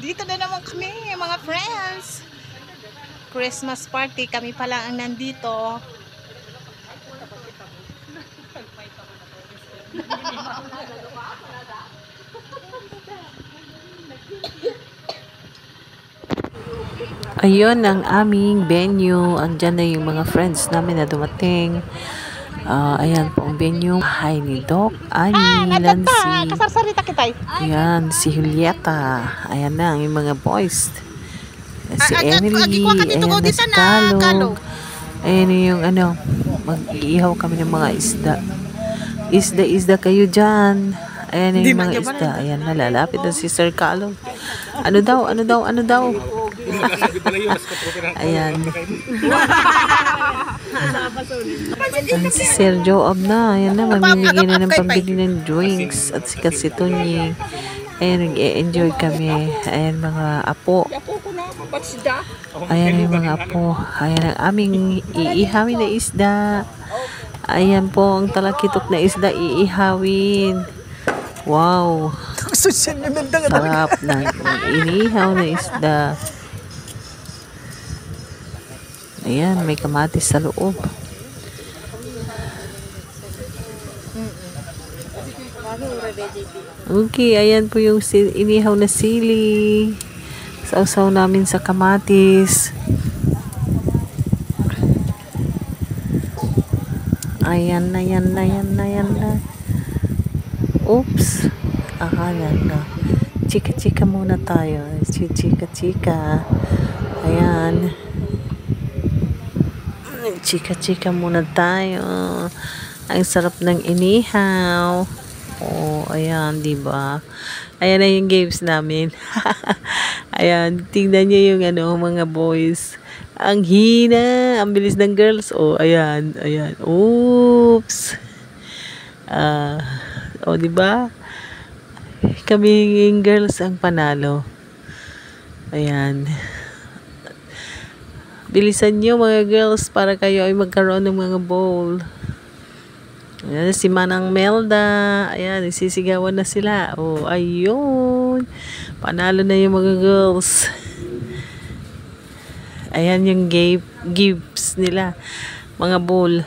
Dito na naman kami, mga friends. Christmas party, kami pa lang ang nandito. Ayun ang aming venue. Andyan na yung mga friends namin na dumating. Ayan po ang venue. Hi ni Doc, Annie, Nancy. Kasarsarita kita. Ayan, si Julieta. Ayan na, yung mga boys. Si Emily. Ayan na si Kalog. Ayan yung ano, mag-iihaw kami ng mga isda. Isda kayo dyan. Ayan yung mga isda. Ayan, nalalapit na si Sir Kalog. Ano daw? Ayan. Si Sir Joab na. Ayan na, mamimigay na ng pambili ng drinks. At si Kasitonya. Ayan, nag-e-enjoy kami. Ayan, mga apo. Ayan yung mga apo. Ayan ang aming iihawin na isda. Ayan po ang talakitok na isda iihawin. Wow. Sarap na inihaw na isda. Ayan, may kamatis sa loob. Okay, ayan po yung inihaw na sili. Sausaw namin sa kamatis. Ayan na. Oops. Ayan na. Chika muna tayo. Chika. Ayan. Chika muna tayo. Ang sarap ng inihaw. Oh, ayan, diba? Ayan na yung games namin. Ayan, tingnan niyo yung mga boys. Ang hina, ang bilis ng girls. Oh, ayan. Oops. Diba? Kami yung girls ang panalo. Ayan. Bilisan nyo mga girls para kayo ay magkaroon ng mga bowl. Ayan, si Manang Melda. Ayan, isisigawan na sila. Oh, ayun. Panalo na yung mga girls. Ayan yung gifts nila. Mga bowl.